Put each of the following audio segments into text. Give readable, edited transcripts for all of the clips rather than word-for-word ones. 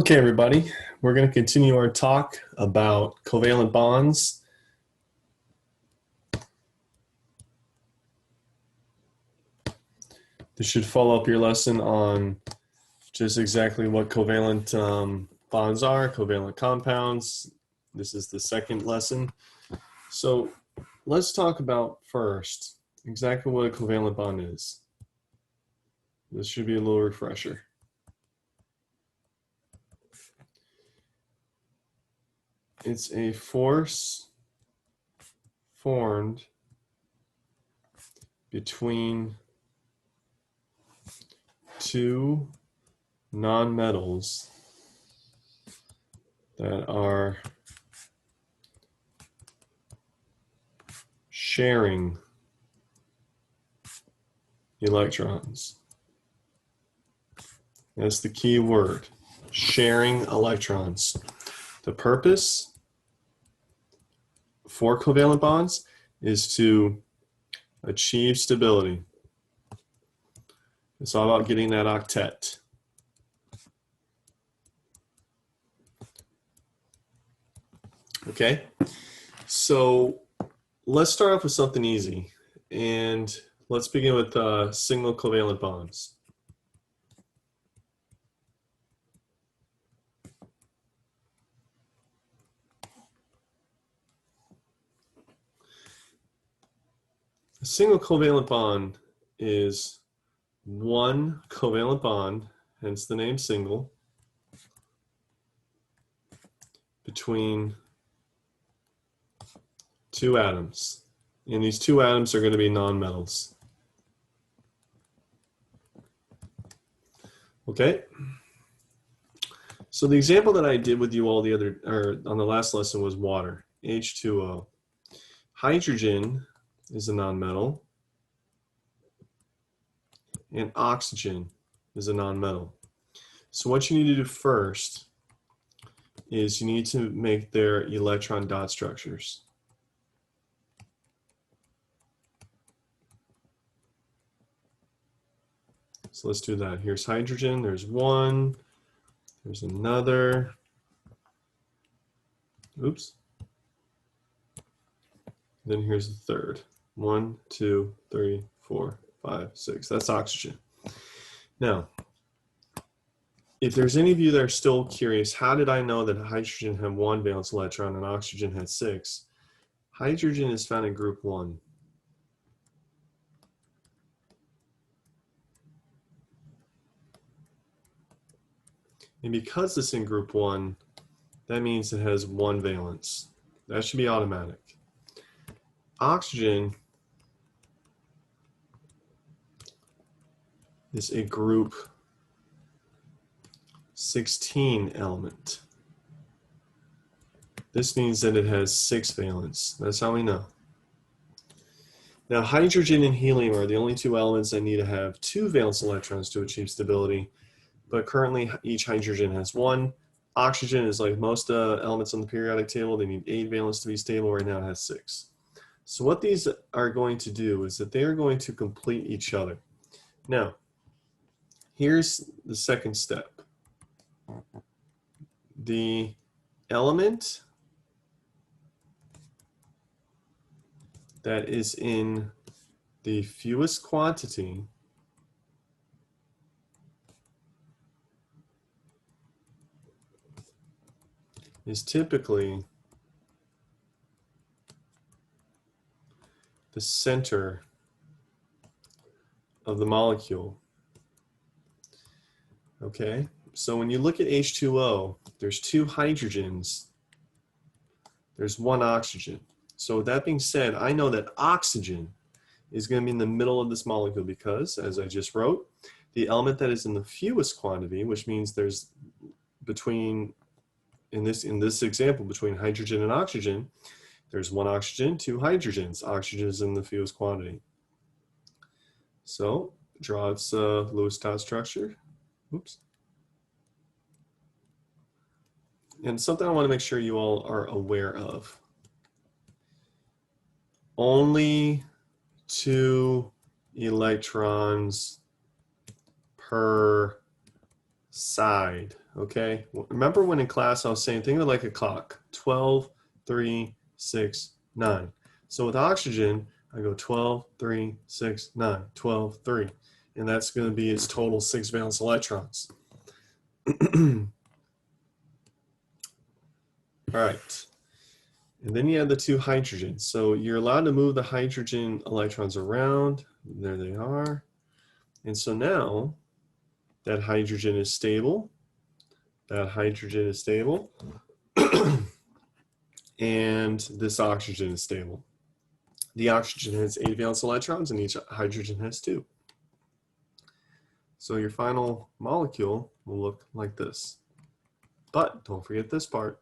Okay, everybody, we're going to continue our talk about covalent bonds. This should follow up your lesson on just exactly what covalent bonds are, covalent compounds. This is the second lesson. So let's talk about first exactly what a covalent bond is. This should be a little refresher. It's a force formed between two nonmetals that are sharing electrons. That's the key word, sharing electrons. The purpose for covalent bonds is to achieve stability. It's all about getting that octet. Okay, so let's start off with something easy, and let's begin with single covalent bonds. A single covalent bond is one covalent bond, hence the name single, between two atoms. And these two atoms are going to be nonmetals. Okay? So the example that I did with you all on the last lesson was water, H2O. Hydrogen is a nonmetal, and oxygen is a nonmetal. So what you need to do first is you need to make their electron dot structures. So let's do that. Here's hydrogen, there's one, there's another. Oops. Then here's the third. 1, 2, 3, 4, 5, 6. That's oxygen. Now, if there's any of you that are still curious, how did I know that hydrogen had one valence electron and oxygen had 6? Hydrogen is found in group 1. And because it's in group 1, that means it has one valence. That should be automatic. Oxygen is a group 16 element. This means that it has 6 valence. That's how we know. Now, hydrogen and helium are the only two elements that need to have 2 valence electrons to achieve stability, but currently each hydrogen has 1. Oxygen is like most elements on the periodic table. They need 8 valence to be stable. Right now it has 6. So what these are going to do is that they are going to complete each other. Now, here's the second step. The element that is in the fewest quantity is typically the center of the molecule. Okay, so when you look at H2O, there's 2 hydrogens, there's 1 oxygen. So with that being said, I know that oxygen is going to be in the middle of this molecule because, as I just wrote, the element that is in the fewest quantity, which means there's between, in this example, between hydrogen and oxygen, there's 1 oxygen, 2 hydrogens. Oxygen is in the fewest quantity. So draw its Lewis dot structure. Oops. And something I want to make sure you all are aware of. Only 2 electrons per side, okay? Remember when in class I was saying, think of it like a clock, 12, 3, 6, 9. So with oxygen, I go 12, 3, 6, 9, 12, 3. And that's going to be its total 6 valence electrons. All right. And then you have the 2 hydrogens. So you're allowed to move the hydrogen electrons around. There they are. And so now that hydrogen is stable. That hydrogen is stable. And this oxygen is stable. The oxygen has 8 valence electrons and each hydrogen has 2. So your final molecule will look like this. But don't forget this part.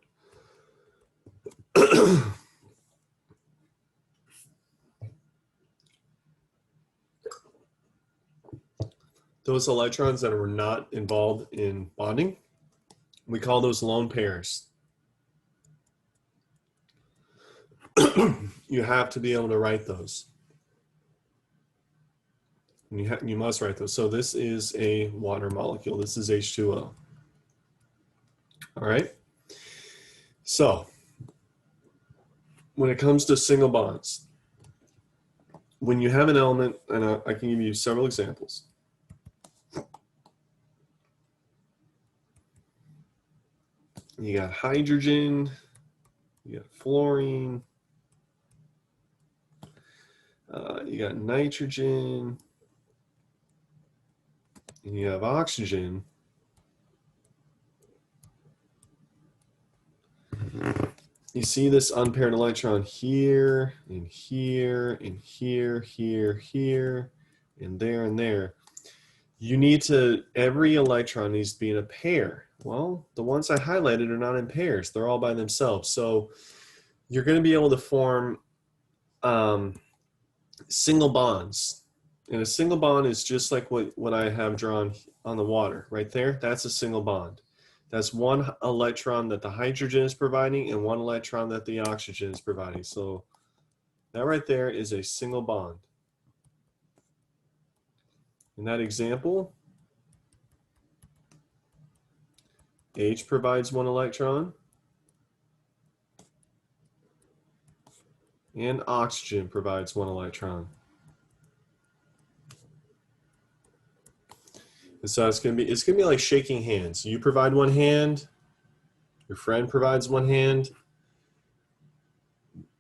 Those electrons that were not involved in bonding, we call those lone pairs. You have to be able to write those. You must write those. So this is a water molecule. This is H2O. All right. So when it comes to single bonds, when you have an element, and I can give you several examples. You got hydrogen, you got fluorine, you got nitrogen, and you have oxygen. You see this unpaired electron here, and here, and here, here, here, and there. You need to, every electron needs to be in a pair. Well, the ones I highlighted are not in pairs. They're all by themselves. So you're going to be able to form single bonds. And a single bond is just like what I have drawn on the water right there. That's a single bond. That's one electron that the hydrogen is providing and one electron that the oxygen is providing. So that right there is a single bond. In that example, H provides one electron and oxygen provides one electron. And so it's gonna be like shaking hands. You provide one hand, your friend provides one hand,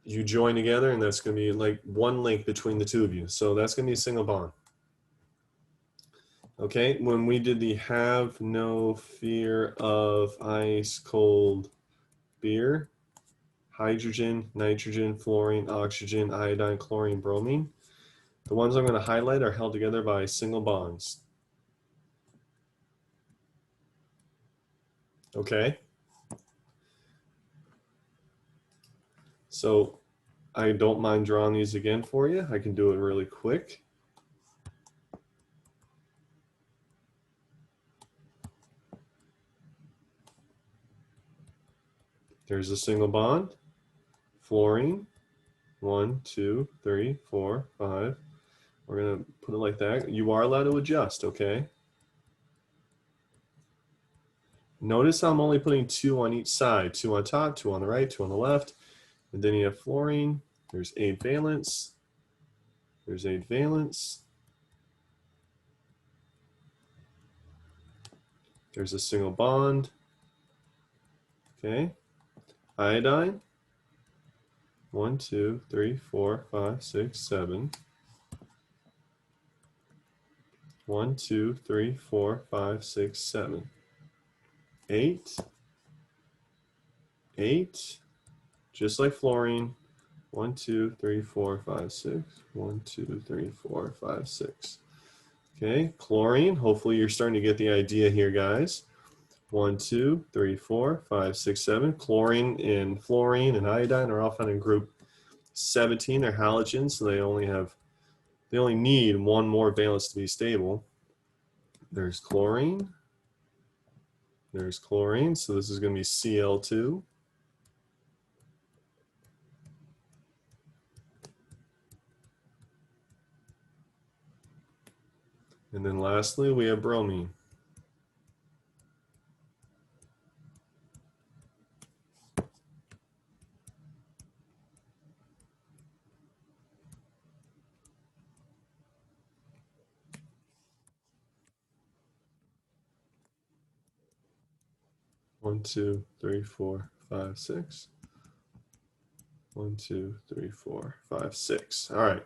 you join together, and that's gonna be like one link between the two of you. So that's gonna be a single bond. Okay, when we did the have no fear of ice cold beer, hydrogen, nitrogen, fluorine, oxygen, iodine, chlorine, bromine, the ones I'm going to highlight are held together by single bonds. Okay, so I don't mind drawing these again for you. I can do it really quick. There's a single bond, fluorine, 1, 2, 3, 4, 5. We're going to put it like that. You are allowed to adjust, okay? Notice how I'm only putting 2 on each side, 2 on top, 2 on the right, 2 on the left. And then you have fluorine. There's 8 valence. There's 8 valence. There's a single bond. Okay. Iodine. 1, 2, 3, 4, 5, 6, 7. 1, 2, 3, 4, 5, 6, 7. 8. 8. Just like fluorine. 1, 2, 3, 4, 5, 6. 1, 2, 3, 4, 5, 6. Okay, chlorine. Hopefully you're starting to get the idea here, guys. 1, 2, 3, 4, 5, 6, 7. Chlorine and fluorine and iodine are all found in group 17. They're halogens, so they only need one more valence to be stable. There's chlorine. There's chlorine, so this is going to be Cl2. And then lastly, we have bromine. 1, 2, 3, 4, 5, 6. 1, 2, 3, 4, 5, 6. All right.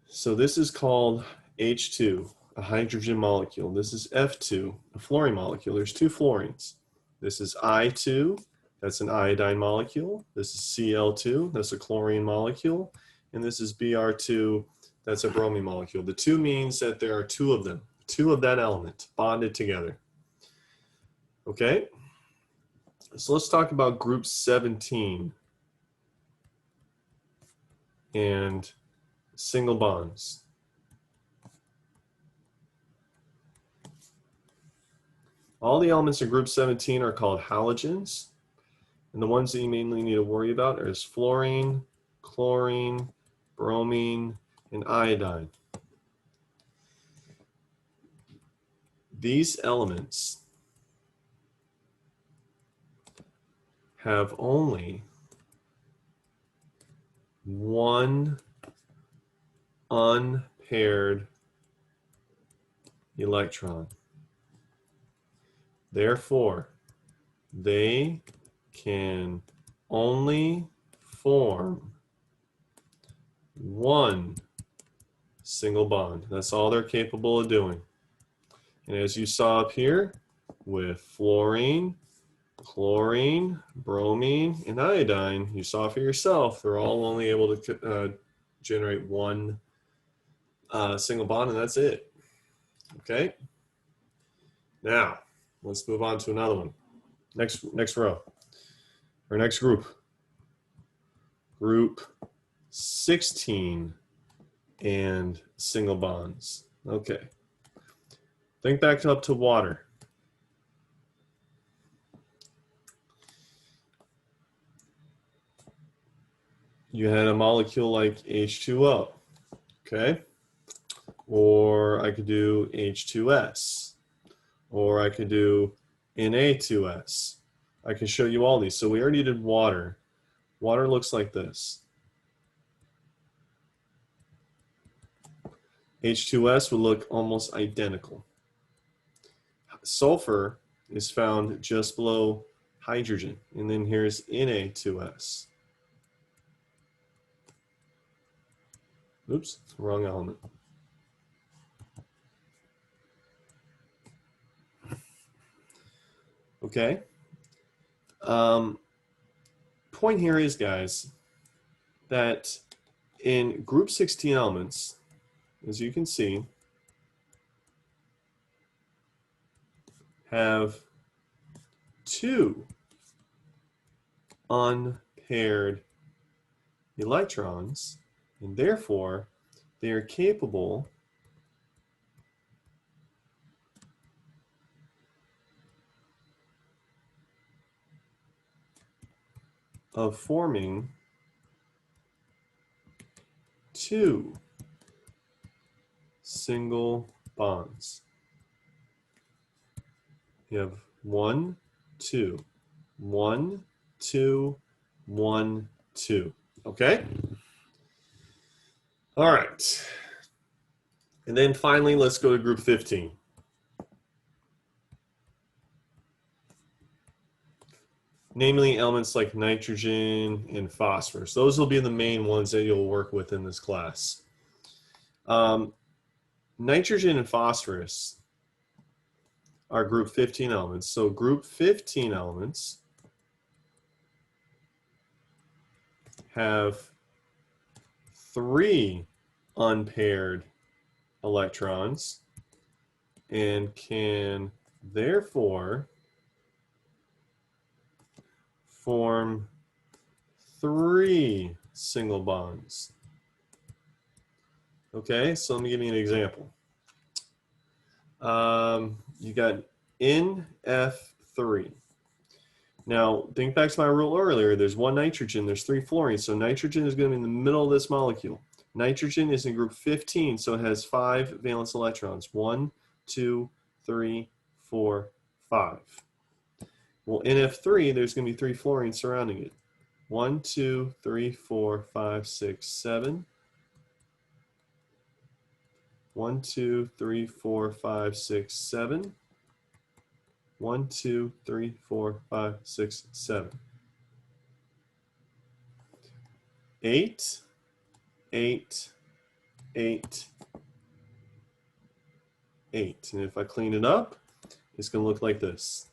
So this is called H2, a hydrogen molecule. This is F2, a fluorine molecule. There's two fluorines. This is I2, that's an iodine molecule. This is Cl2, that's a chlorine molecule. And this is Br2, that's a bromine molecule. The two means that there are two of them, two of that element bonded together. Okay? So let's talk about group 17 and single bonds. All the elements in group 17 are called halogens, and the ones that you mainly need to worry about are fluorine, chlorine, bromine, and iodine. These elements have only one unpaired electron. Therefore, they can only form one single bond. That's all they're capable of doing. And as you saw up here with fluorine, chlorine, bromine, and iodine, you saw for yourself, they're all only able to generate one single bond, and that's it. Okay? Now, let's move on to another one. Next row, or next group. Group 16 and single bonds. Okay. Think back up to water. You had a molecule like H2O, okay? Or I could do H2S, or I could do Na2S. I can show you all these. So we already did water. Water looks like this. H2S would look almost identical. Sulfur is found just below hydrogen, and then here's Na2S. Oops, wrong element. Okay. Point here is, guys, that in group 16 elements, as you can see, have two unpaired electrons, and therefore they are capable of forming two single bonds. You have 1, 2, 1, 2, 1, 2. Okay? All right. And then finally, let's go to group 15. Namely, elements like nitrogen and phosphorus. Those will be the main ones that you'll work with in this class. Nitrogen and phosphorus are group 15 elements. So group 15 elements have 3 unpaired electrons and can therefore form 3 single bonds. Okay, so let me give you an example. You got NF3. Now, think back to my rule earlier. There's 1 nitrogen, there's 3 fluorines. So nitrogen is going to be in the middle of this molecule. Nitrogen is in group 15, so it has 5 valence electrons. 1, 2, 3, 4, 5. Well, NF3, there's going to be 3 fluorines surrounding it. 1, 2, 3, 4, 5, 6, 7. 1, 2, 3, 4, 5, 6, 7. 1, 2, 3, 4, 5, 6, 7. 8, 8, 8, 8. And if I clean it up, it's going to look like this.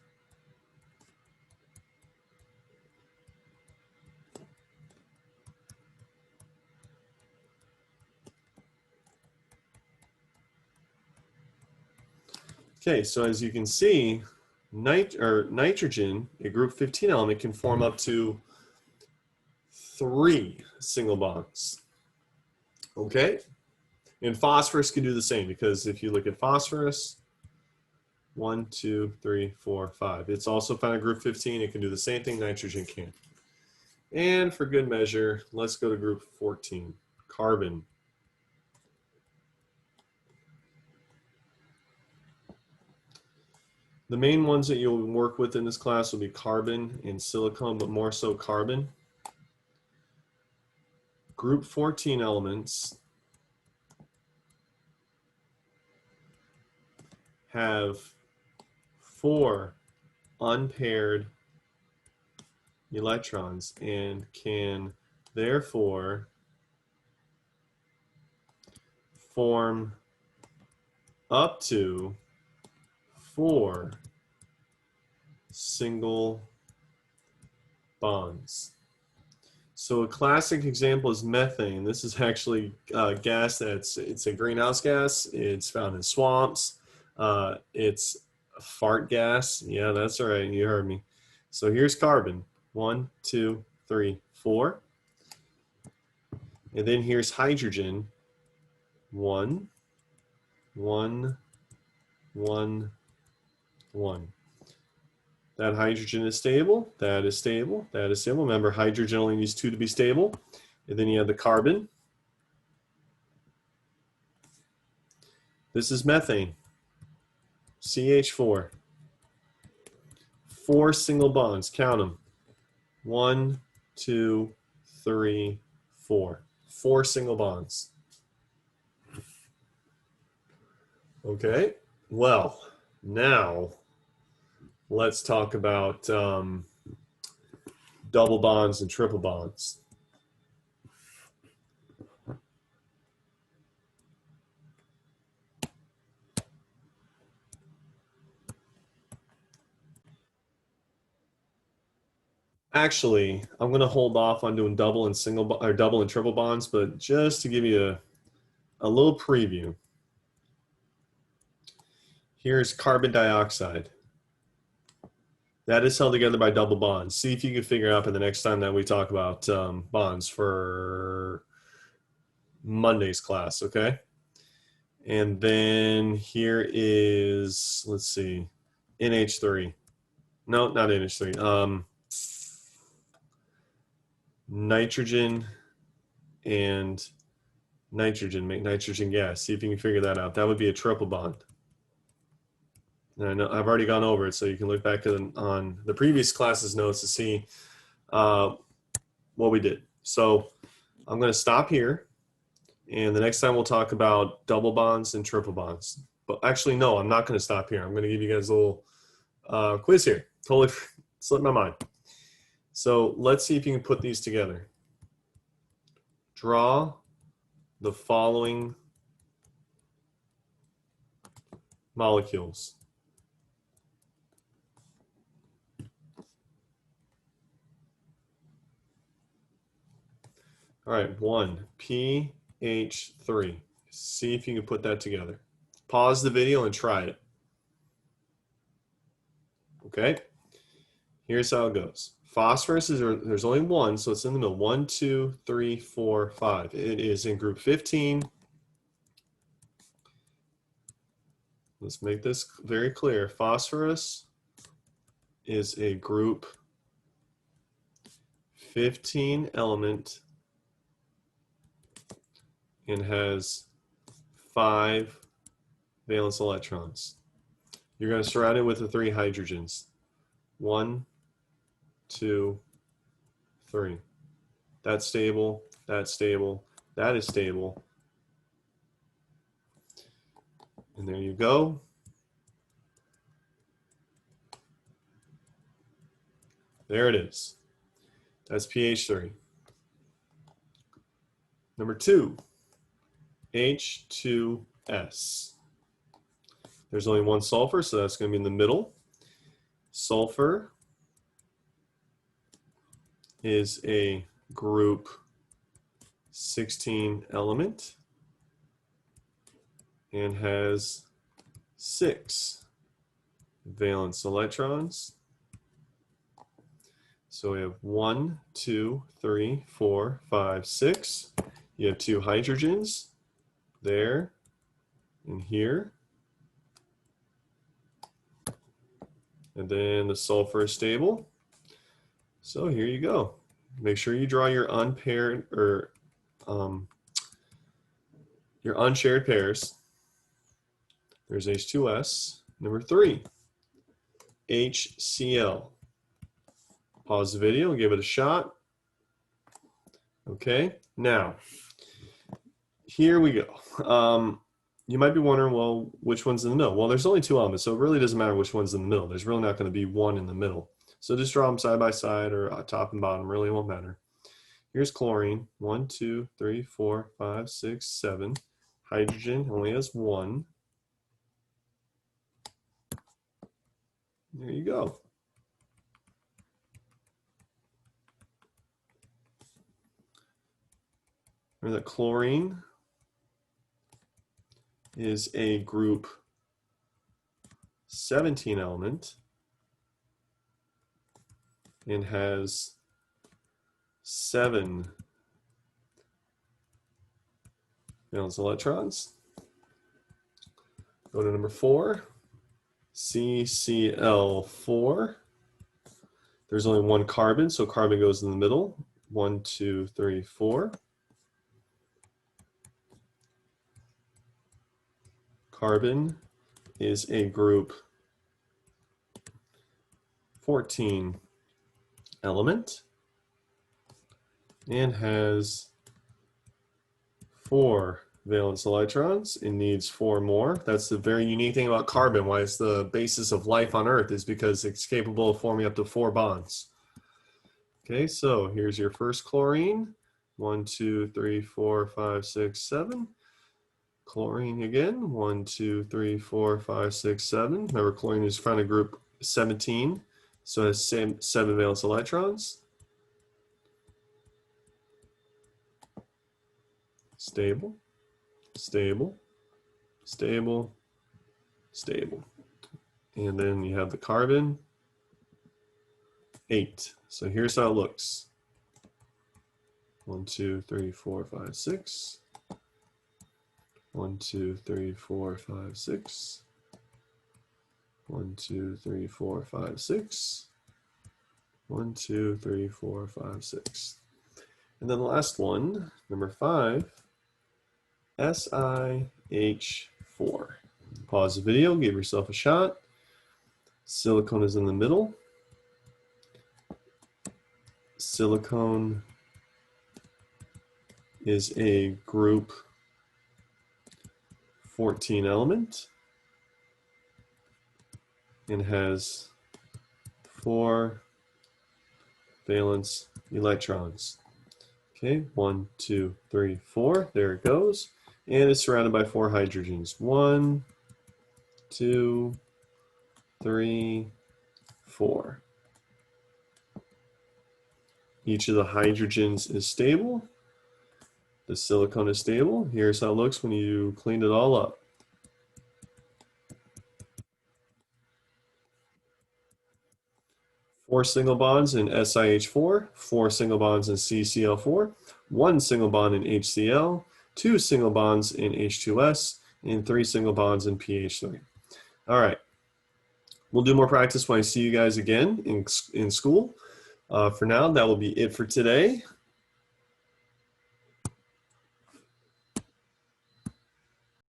Okay, so as you can see, nitrogen, a group 15 element, can form up to 3 single bonds. Okay? And phosphorus can do the same, because if you look at phosphorus, 1, 2, 3, 4, 5. It's also found in group 15. It can do the same thing nitrogen can. And for good measure, let's go to group 14, carbon. The main ones that you'll work with in this class will be carbon and silicon, but more so carbon. Group 14 elements have 4 unpaired electrons and can therefore form up to 4 single bonds. So a classic example is methane. This is actually a gas it's a greenhouse gas. It's found in swamps. It's a fart gas. Yeah, that's all right. You heard me. So here's carbon. 1, 2, 3, 4. And then here's hydrogen. 1, 1, 1, 1. That hydrogen is stable. That is stable. That is stable. Remember, hydrogen only needs 2 to be stable. And then you have the carbon. This is methane. CH4. 4 single bonds. Count them. 1, 2, 3, 4. 4 single bonds. Okay. Well, now let's talk about double bonds and triple bonds. Actually, I'm going to hold off on doing double and double and triple bonds, but just to give you a little preview. Here's carbon dioxide. That is held together by double bonds. See if you can figure out for the next time that we talk about bonds for Monday's class, okay? And then here is, let's see, NH3. No, not NH3. Nitrogen and nitrogen make nitrogen gas. See if you can figure that out. That would be a triple bond. And I know I've already gone over it, so you can look back on the previous class's notes to see what we did. So I'm going to stop here, and the next time we'll talk about double bonds and triple bonds. But actually, no, I'm not going to stop here. I'm going to give you guys a little quiz here. Totally slipped my mind. So let's see if you can put these together. Draw the following molecules. All right, 1, pH3. See if you can put that together. Pause the video and try it. Okay, here's how it goes. Phosphorus there's only 1, so it's in the middle. 1, 2, 3, 4, 5. It is in group 15. Let's make this very clear. Phosphorus is a group 15 element and has 5 valence electrons. You're going to surround it with the 3 hydrogens. 1, 2, 3. That's stable. That's stable. That is stable. And there you go. There it is. That's pH 3. Number 2, H2S. There's only one sulfur, so that's going to be in the middle. Sulfur is a group 16 element and has 6 valence electrons. So we have 1, 2, 3, 4, 5, 6. You have 2 hydrogens there and here. And then the sulfur is stable. So here you go. Make sure you draw your unpaired or your unshared pairs. There's H2S. Number 3, HCl. Pause the video, give it a shot. Okay, now, here we go. You might be wondering, well, which one's in the middle? Well, there's only 2 elements, so it really doesn't matter which one's in the middle. There's really not going to be one in the middle. So just draw them side by side or top and bottom, really won't matter. Here's chlorine, 1, 2, 3, 4, 5, 6, 7. Hydrogen only has 1. There you go. Remember that chlorine is a group 17 element and has 7 valence electrons. Go to number 4, CCl4. There's only 1 carbon, so carbon goes in the middle. 1, 2, 3, 4. Carbon is a group 14 element and has 4 valence electrons. It needs 4 more. That's the very unique thing about carbon, why it's the basis of life on Earth, is because it's capable of forming up to 4 bonds. Okay, so here's your first chlorine. 1, 2, 3, 4, 5, 6, 7. Chlorine again, 1, 2, 3, 4, 5, 6, 7. Remember, chlorine is found in group 17, so it has 7 valence electrons. Stable, stable, stable, stable. And then you have the carbon, 8. So here's how it looks. 1, 2, 3, 4, 5, 6. 1, 2, 3, 4, 5, 6. 1, 2, 3, 4, 5, 6. 1, 2, 3, 4, 5, 6. And then the last one, number 5, SiH4. Pause the video, give yourself a shot. Silicone is in the middle. Silicone is a group 14 element and has 4 valence electrons. Okay, 1, 2, 3, 4. There it goes. And it's surrounded by 4 hydrogens. 1, 2, 3, 4. Each of the hydrogens is stable. The silicone is stable. Here's how it looks when you clean it all up. Four single bonds in SiH4, 4 single bonds in CCl4, 1 single bond in HCl, 2 single bonds in H2S, and 3 single bonds in pH3. All right. We'll do more practice when I see you guys again in school. For now, that will be it for today.